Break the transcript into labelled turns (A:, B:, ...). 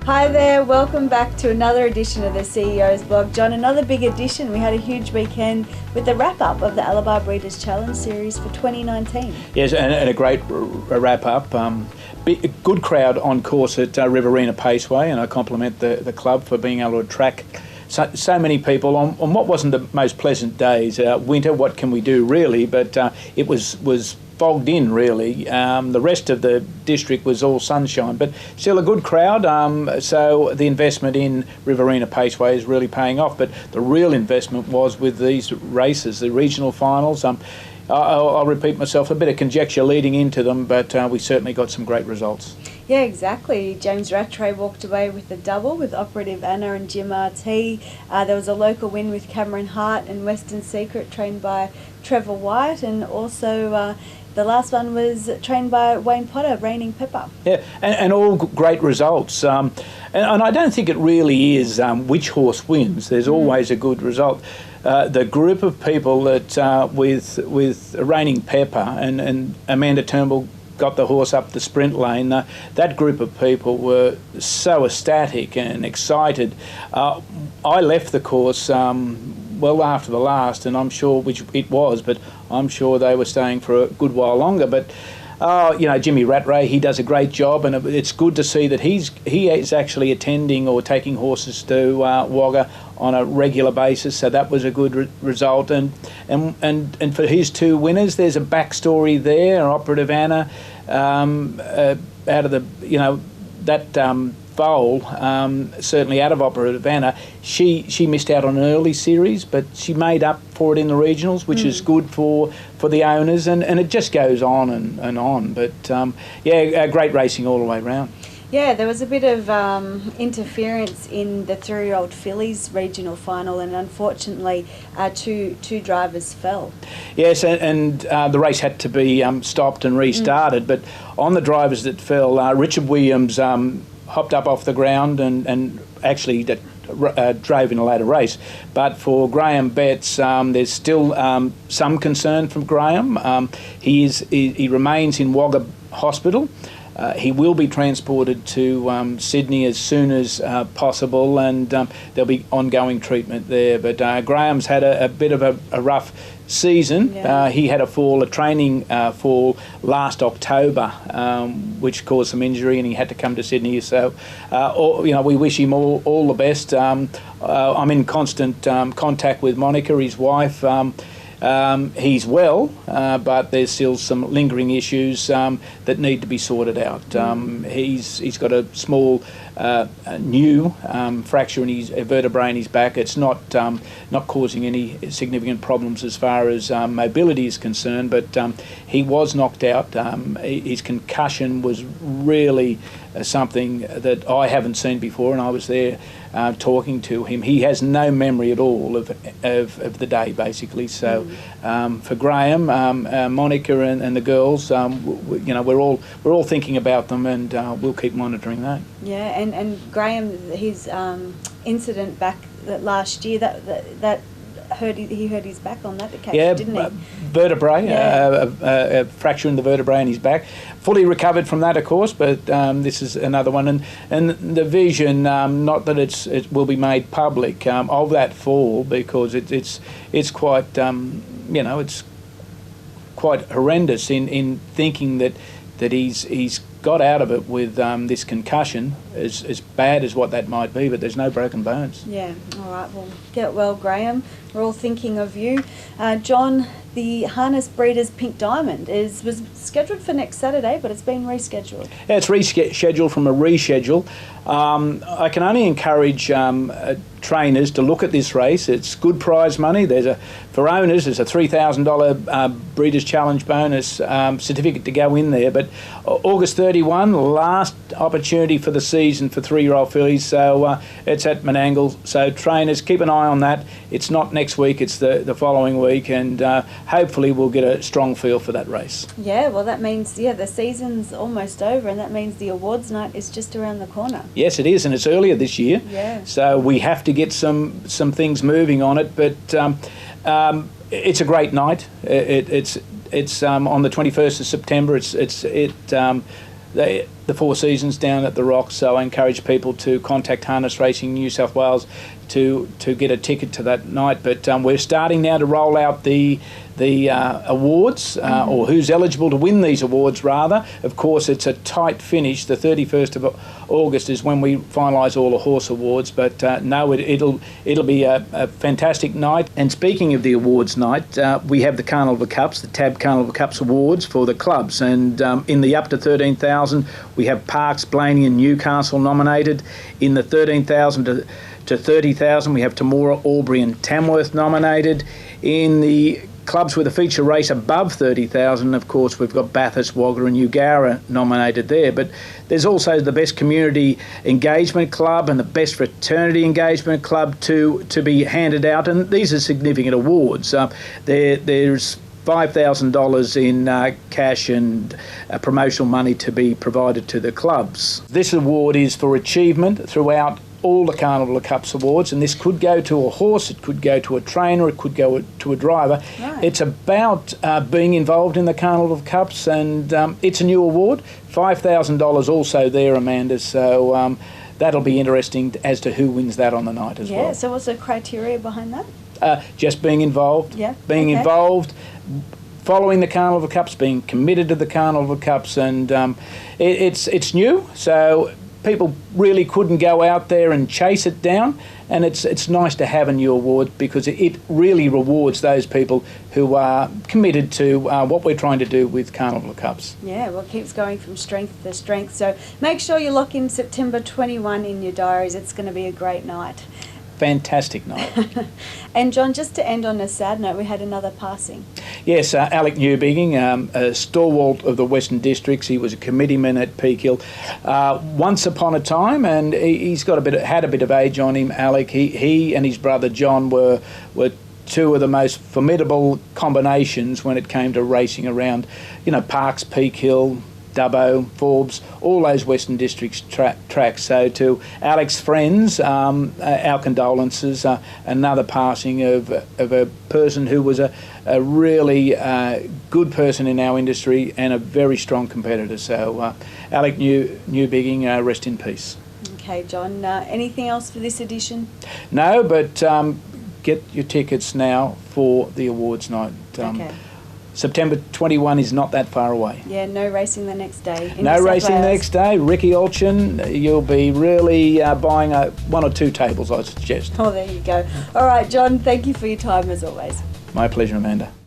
A: Hi there, welcome back to another edition of the CEO's Blog. John, another big edition. We had a huge weekend with the wrap-up of the Alabar Breeders Challenge Series for 2019.
B: Yes, and a great wrap-up. Good crowd on course at Riverina Paceway, and I compliment the club for being able to attract so many people on what wasn't the most pleasant days. Winter, what can we do really? But it was fogged in really. The rest of the district was all sunshine, but still a good crowd. So the investment in Riverina Paceway is really paying off. But the real investment was with these races, the regional finals. I'll repeat myself, a bit of conjecture leading into them, but we certainly got some great results.
A: Yeah, exactly. James Rattray walked away with the double with Operative Anna and Jim RT. There was a local win with Cameron Hart and Western Secret, trained by Trevor White, and also the last one was trained by Wayne Potter, Reigning Pepper.
B: Yeah, and all great results. And I don't think it really is which horse wins. There's always a good result. The group of people that with Reigning Pepper and Amanda Turnbull got the horse up the sprint lane, that group of people were so ecstatic and excited. I left the course well after the last, and I'm sure, which it was, but I'm sure they were staying for a good while longer. But Jimmy Rattray, he does a great job, and it's good to see that he is actually attending or taking horses to Wagga on a regular basis. So that was a good result. And for his two winners, there's a backstory there. Operative Anna, out of the that foal, certainly out of Operative Anna, she missed out on an early series, but she made up for it in the regionals, which is good for the owners, and it just goes on and on. But great racing all the way round.
A: Yeah, there was a bit of interference in the 3-year-old fillies regional final, and unfortunately two drivers fell. Yes,
B: and the race had to be stopped and restarted, but on the drivers that fell, Richard Williams hopped up off the ground and actually drove in a later race. But for Graham Betts, there's still some concern from Graham. He remains in Wagga Hospital. He will be transported to Sydney as soon as possible, and there'll be ongoing treatment there. But Graham's had a bit of a rough season. Yeah. He had a training fall last October, which caused some injury, and he had to come to Sydney. So, we wish him all the best. I'm in constant contact with Monica, his wife. He's well, but there's still some lingering issues that need to be sorted out. He's got a small new fracture in his vertebrae in his back. It's not causing any significant problems as far as mobility is concerned, but he was knocked out. His concussion was really something that I haven't seen before, and I was there talking to him. He has no memory at all of the day, basically. So for Graham, Monica and the girls, we're all thinking about them, and we'll keep monitoring that.
A: Yeah, and Graham, his incident back last year, that he hurt his back on that occasion, didn't he?
B: Vertebrae, a fracture in the vertebrae in his back. Fully recovered from that, of course, but this is another one. And the vision, not that it will be made public, of that fall, because it's quite it's quite horrendous in thinking that he's got out of it with this concussion, as bad as what that might be, but there's no broken bones.
A: Yeah, all right, well, get well, Graham. We're all thinking of you. John, the Harness Breeders Pink Diamond was scheduled for next Saturday, but it's been rescheduled.
B: Yeah, it's rescheduled from a reschedule. I can only encourage trainers to look at this race. It's good prize money. For owners, there's a $3,000 Breeders' Challenge bonus certificate to go in there. But August 31, last opportunity for the season for 3-year-old fillies. So it's at Menangle. So trainers, keep an eye on that. It's not next week, it's the following week, and hopefully we'll get a strong feel for that race.
A: Yeah, well, that means, the season's almost over, and that means the awards night is just around the corner.
B: Yes, it is, and it's earlier this year.
A: Yeah. So
B: we have to get some things moving on it, but it's a great night. It's on the 21st of September. the Four Seasons down at the Rocks, so I encourage people to contact Harness Racing New South Wales to get a ticket to that night. But we're starting now to roll out the awards, or who's eligible to win these awards, rather. Of course, it's a tight finish. The 31st of August is when we finalise all the horse awards, but no, it'll be a fantastic night. And speaking of the awards night, we have the Carnival Cups, the TAB Carnival Cups awards for the clubs, and in the up to 13,000 we have Parkes, Blaney and Newcastle nominated. In the 13,000 to 30,000 we have Temora, Albury and Tamworth nominated. In the clubs with a feature race above 30,000, of course, we've got Bathurst, Wagga and Eugowra nominated there. But there's also the Best Community Engagement Club and the Best Fraternity Engagement Club to be handed out, and these are significant awards. There's $5,000 in cash and promotional money to be provided to the clubs. This award is for achievement throughout all the Carnival Cups awards, and this could go to a horse, it could go to a trainer, it could go to a driver. Right. It's about being involved in the Carnival Cups, and it's a new award. $5,000 also there, Amanda, so that'll be interesting as to who wins that on the night as well.
A: Yeah, so what's the criteria behind that?
B: Just being involved.
A: Yeah.
B: Being involved, following the Carnival Cups, being committed to the Carnival Cups, and it's new, so people really couldn't go out there and chase it down, and it's nice to have a new award because it really rewards those people who are committed to what we're trying to do with Carnival Cups.
A: Yeah, well, it keeps going from strength to strength, so make sure you lock in September 21 in your diaries. It's going to be a great night.
B: Fantastic night.
A: And John, just to end on a sad note, we had another passing.
B: Yes, Alec Newbigging, a stalwart of the Western Districts. He was a committeeman at Peak Hill once upon a time, and he's got had a bit of age on him. Alec, he and his brother John were two of the most formidable combinations when it came to racing around, Parkes, Peak Hill, Dubbo, Forbes, all those Western Districts tracks. So to Alec's friends, our condolences. Another passing of a person who was a really good person in our industry and a very strong competitor. So Alec Newbigging, rest in peace.
A: Okay, John, anything else for this edition?
B: No, but get your tickets now for the awards night.
A: Okay.
B: September 21 is not that far away.
A: Yeah, no racing the next day.
B: No racing the next day. Ricky Olchin, you'll be really buying one or two tables, I suggest.
A: Oh, there you go. All right, John, thank you for your time as always.
B: My pleasure, Amanda.